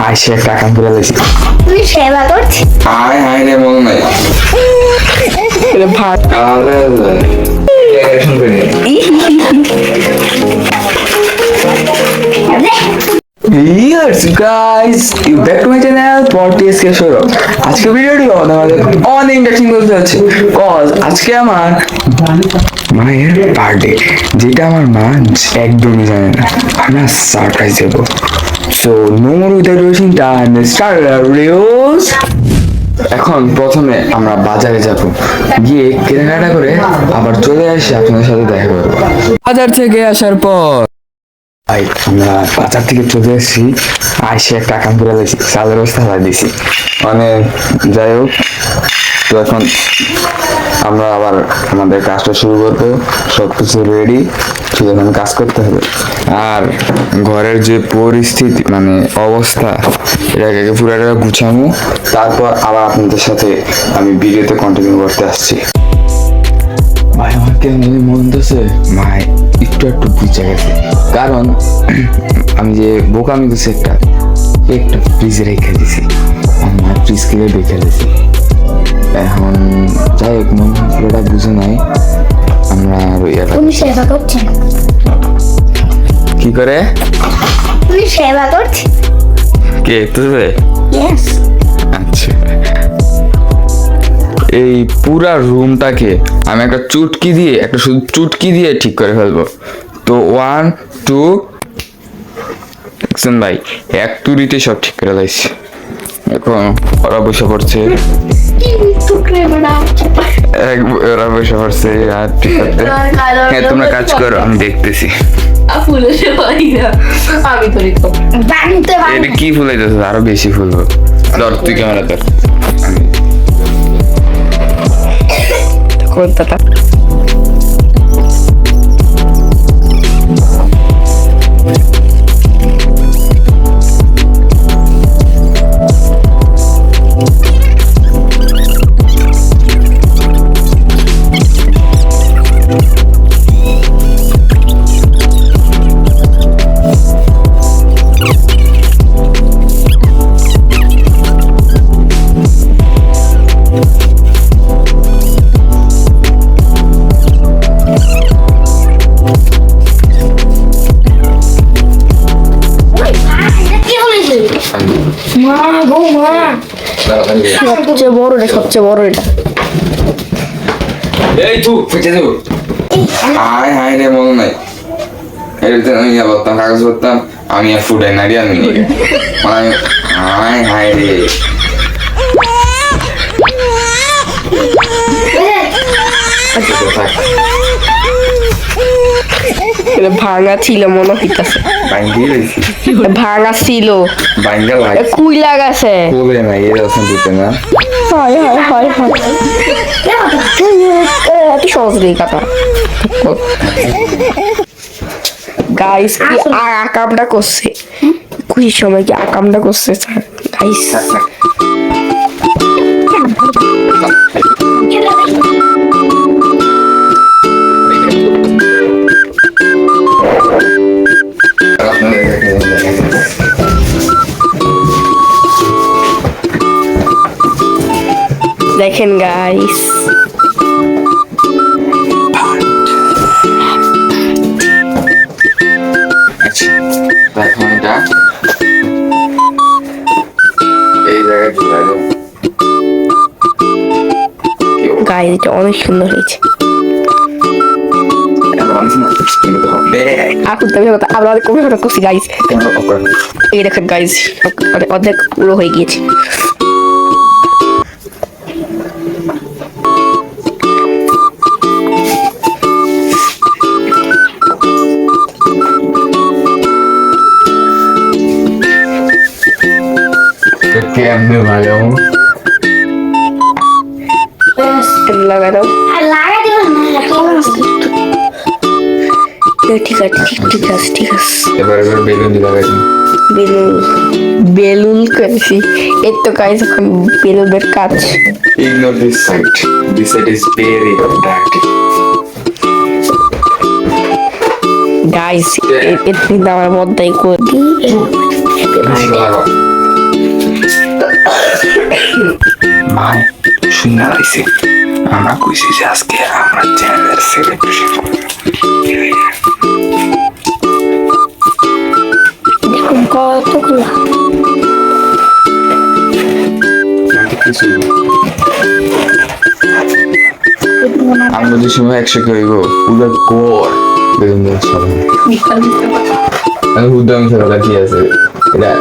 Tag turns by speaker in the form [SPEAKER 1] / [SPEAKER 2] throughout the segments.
[SPEAKER 1] আইসে একটা কাম করে দিয়েছি।
[SPEAKER 2] তুই সেবা করছিস?
[SPEAKER 1] আয় হায় রে মন নাই
[SPEAKER 3] ভাত
[SPEAKER 1] Yes guys, you back to my channel TSK Showroom. আজকে ভিডিওটি আমাদের অনেক ইন্টারেস্টিং করতে যাচ্ছে কজ আজকে আমার মায়ের বার্থডে, যেটা আমার মা একদমই জানে না। আমরা সারপ্রাইজ দেবো। So no more without wasting time, start reels. এখন প্রথমে আমরা বাজারে যাব, গিয়ে কেনাকাটা করে আবার চলে আসি আপনাদের সাথে দেখা করবো। বাজার থেকে আসার পর ভাই আমরা বাজার থেকে চলে এসেছি, আইসে একটা কাম করে দিয়েছি, চালের বস্তা হালাই দিয়েছি। মানে যাই হোক, তো এখন আমরা আবার আমাদের কাজটা শুরু করবো। সব কিছু রেডি, শুধু এখন কাজ করতে হবে। আর ঘরের যে পরিস্থিতি মানে অবস্থা, এটাকে পুরোটা গুছাবো, তারপর আবার আপনাদের সাথে আমি ভিডিওতে কন্টিনিউ করতে আসছি। ভাই আমার কেন মন হচ্ছে ভাই একটু একটু বুঝে গেছে, কারণ আমি যে বোকামি করছি একটা ফ্রিজে রেখে দিছি, আমার ফ্রিজ কিনে রেখে দিছি। এখন যাই হোক, মন পুরোটা বুঝে নাই। আমরা
[SPEAKER 2] তুমি সেবা করছিস?
[SPEAKER 1] কি করে
[SPEAKER 2] তুমি সেবা করছিস?
[SPEAKER 1] কে তুই?
[SPEAKER 2] ইয়েস।
[SPEAKER 1] আচ্ছা, এই পুরা রুমটাকে আমি একটা চুটকি দিয়ে, একটা শুধু চুটকি দিয়ে ঠিক করে ফেলবো। তো 1 2 দেখছেন ভাই, এক তুড়িতে সব ঠিক করে লাইছি। এখন ওরা বসে পড়ছে, ওরা বসে পড়ছে আর ঠিক করতে। হ্যাঁ তোমরা কাজ করো, আমি দেখতেছি। এটা কি ফুলাইতেছে? আরো বেশি ফুলবো। ধর তুই ক্যামেরা ধর।
[SPEAKER 3] কোনটা সবচেয়ে বড় এটা।
[SPEAKER 1] এই তুই ফেটে দেবো। আয় হায় রে মন নাই, এটাতে আমি বলতাম কাগজ করতাম, আমি আর ফুটাই নাড়ি আমি নিয়ে মানে হায় হায় রে।
[SPEAKER 3] ভাঙা ছিল মনে হইতাছে, ভাঙা ছিল, কুইলা গেছে।
[SPEAKER 1] কোলে না এর আছে দিতে না।
[SPEAKER 3] হায় হায় হায় হায়, এত সহজ নেই কাটা। গাইস কি আকামটা করছে, খুশির সময় কি আকামটা করছে গাইস। দেখেন গাইস,
[SPEAKER 1] এখন এটা এই জায়গায় ঝুলাই দেবো।
[SPEAKER 3] গাইস এটা অনেক সুন্দর হয়েছে। এখন তো আমরা কমে করছি গাইস। এই দেখেন গাইস, অর্ধেক পুরো হয়ে গিয়েছে।
[SPEAKER 1] কেমনে লাগাও
[SPEAKER 3] লাগা দাও।
[SPEAKER 2] লাগা দিও না,
[SPEAKER 3] ঠিক আছে ঠিক আছে ঠিক আছে।
[SPEAKER 1] এবার বেলুন লাগাই দিন।
[SPEAKER 3] বেলুন করেছি, এর তো গাইস এখন বেলুনের কাজ।
[SPEAKER 1] Ignore this side. This side is very dirty.
[SPEAKER 3] Guys এটা কিন্তু আমার মধ্যেই করে
[SPEAKER 1] লাগাও মাই শুনে লাইছে আমরা কইছি যে আজকে আমরা চ্যানেলের সেলিব্রেশন
[SPEAKER 2] দেখুন কতগুলো
[SPEAKER 1] কিছু আমরা যে সময় একসাথে হইব পুরো কোর বেলুন সবাই আমি উদ্যম সেটা কি আছে এটা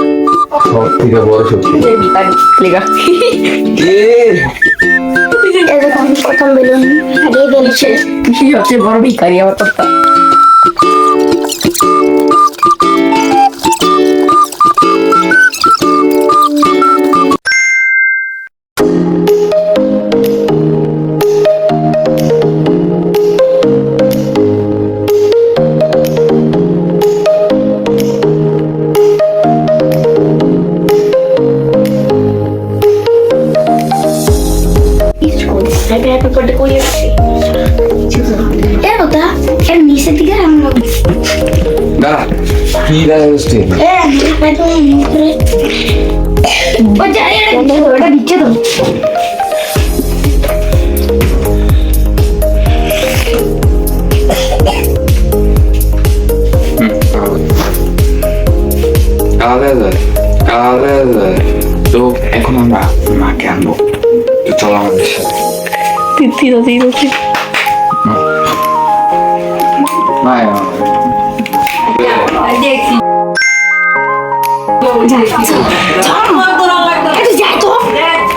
[SPEAKER 1] সব থেকে বড় সত্যি
[SPEAKER 2] এরকম প্রথম বেলুন হারিয়ে ফেলছে
[SPEAKER 3] সবচেয়ে বড় ভিখারি আমার তো
[SPEAKER 2] এর নিচের দিকে আমরা
[SPEAKER 1] দাঁড়া কি দাঁড়া হচ্ছে
[SPEAKER 2] ওটা দিচ্ছে তো
[SPEAKER 1] আলাদা তো এখন আমরা মাকে আনবো তো চলো আমাদের সাথে মায়
[SPEAKER 2] যাই তো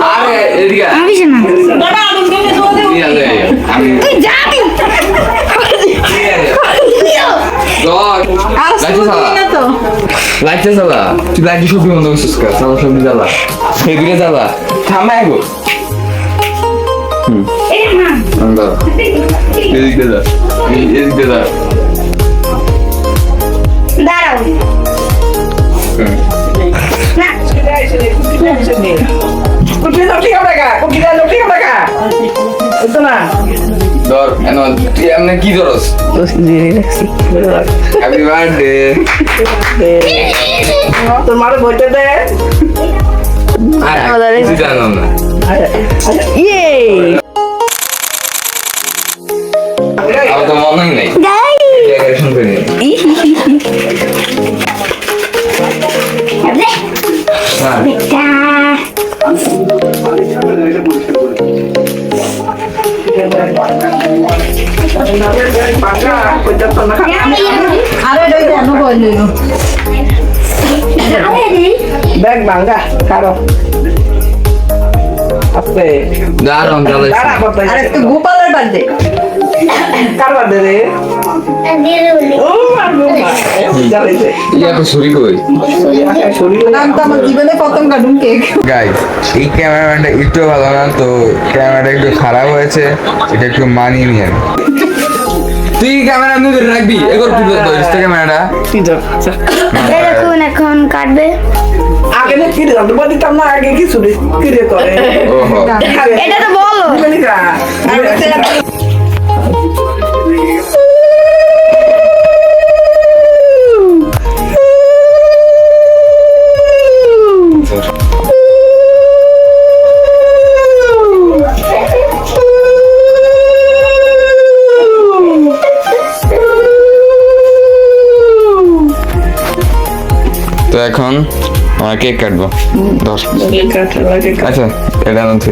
[SPEAKER 1] আরে এদিকে
[SPEAKER 2] আমি না
[SPEAKER 1] আমি
[SPEAKER 2] তুই যাবি
[SPEAKER 1] লাইটটা জ্বালা তুই লাইটটা সবজি বন্ধ করছিস কা সালা সবজি জ্বালা এদিকে জ্বালা থামাই গো এদিকে যা এদিকে যা
[SPEAKER 2] দাঁড়াও না
[SPEAKER 1] ধর এন তুই এমনি কি ধরস হ্যাপি বার্থডে
[SPEAKER 4] তোর মারে বইতে দে
[SPEAKER 1] আর কিছু জানলাম না
[SPEAKER 3] ইয়ে
[SPEAKER 1] আমার তো মনেই নাই ডেকোরেশন করে নিই হ্যাঁ
[SPEAKER 2] বেটা
[SPEAKER 4] ব্যাগ ভাঙ্গা কারো আছে
[SPEAKER 1] দারুণ জ্বালাইছে
[SPEAKER 4] আরে তুই গোপালের বার্থডে কার বার্থডে রে ও মার গোপাল জ্বালাইছে
[SPEAKER 1] ইয়া তো ছুরি কই
[SPEAKER 4] নাম তো আমার জীবনে প্রথম কার্টুন কেক
[SPEAKER 1] গাইস এই ক্যামেরাম্যানটা একটু ভালো না তো ক্যামেরাটা একটু খারাপ হয়েছে এটা একটু মানিয়ে নিয়ে তুই ক্যামেরা এমনি ধরে রাখবি এগোর কি ধরিস তো ক্যামেরাটা
[SPEAKER 2] দেখুন এখন কাটবে
[SPEAKER 4] আগে না কিরে জানতো বলতাম না আগে কি শুনে কিরে করে
[SPEAKER 1] ওহো
[SPEAKER 2] এটা তো বলো
[SPEAKER 1] তো এখন আমরা কেক কাটবো 10 আচ্ছা এটা আনন্দ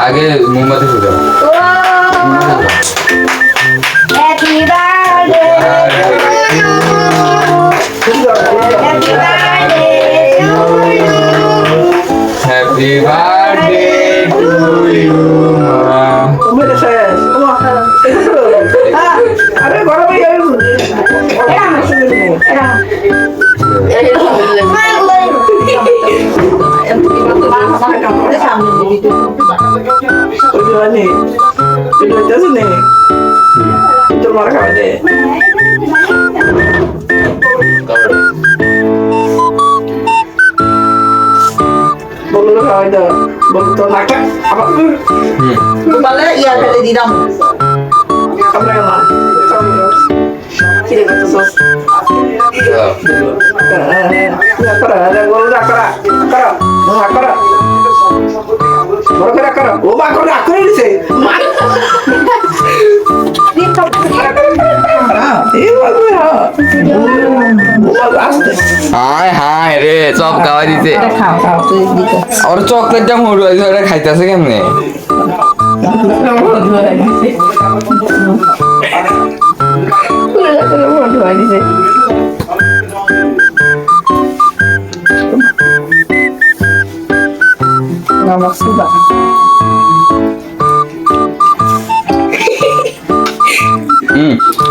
[SPEAKER 1] আগে মোমবাতি ফুটে
[SPEAKER 2] happy birthday happy birthday
[SPEAKER 1] happy birthday to you
[SPEAKER 4] মেরে শেষ আরে গরমে গেল সামনে মানে এটা হইতেছে নে তোর মার খাওয়া দে বলো খাওয়াই দাও বলো তো নাকটা আবার বলে ইয়া ফেলে দিলাম কামড়া না কি রে কত সস
[SPEAKER 1] হায় হায় রে সব খাওয়াই দিতে আর চকলেটটা মরু ওটা খাইতেছে কেমনে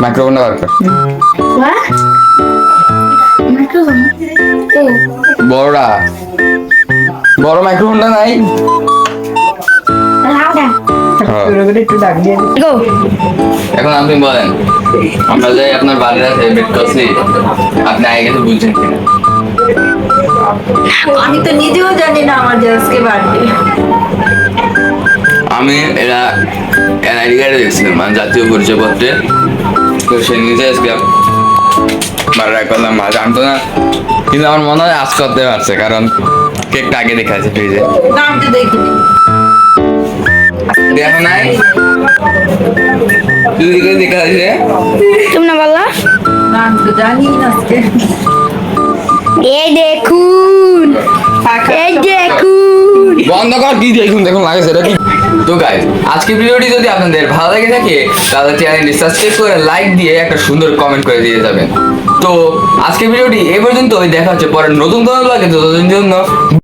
[SPEAKER 1] মাইক্রোফোনটা বার কর
[SPEAKER 2] What? Microphone. Oh.
[SPEAKER 1] বড়টা বড় মাইক্রোফোনটা নাই
[SPEAKER 2] Louder.
[SPEAKER 1] হ্যাঁ।
[SPEAKER 4] একটু ডাক দিয়ে
[SPEAKER 2] Go.
[SPEAKER 1] এখন আপনি বলেন আমরা যে আপনার বাড়িটা সেলিব্রেট করছি আপনি আগে গেছে বুঝছেন কিনা
[SPEAKER 4] আমি তো নিজেও জানি না আমার যে আজকে বার্থডে
[SPEAKER 1] আমি এরা এনআইডি কার্ডে দেখছিলাম মানে জাতীয় পরিচয়পত্রে তো সে নিজে আজকে বারোটা করলাম মা জানতো না কিন্তু আমার মনে হয় আজ করতে পারছে কারণ কেকটা আগে দেখা আছে ফ্রিজে
[SPEAKER 4] নাম তো দেখিনি
[SPEAKER 1] দেখো নাই তুই দিকে দেখা আছে
[SPEAKER 2] তুমি না বললা
[SPEAKER 4] নাম তো জানি না আজকে
[SPEAKER 2] এই দেখুন এই দেখুন
[SPEAKER 1] বন্ধ কর কি দেখুন দেখুন লাগে সেটা কি তো গাইস আজকের ভিডিওটি যদি আপনাদের ভালো লেগে থাকে তাহলে চ্যানেলটি সাবস্ক্রাইব করে লাইক দিয়ে একটা সুন্দর কমেন্ট করে দিয়ে যাবেন তো আজকের ভিডিওটি এই পর্যন্তই দেখা হচ্ছে পরে নতুন কোনো ব্লগে ততদিনের জন্য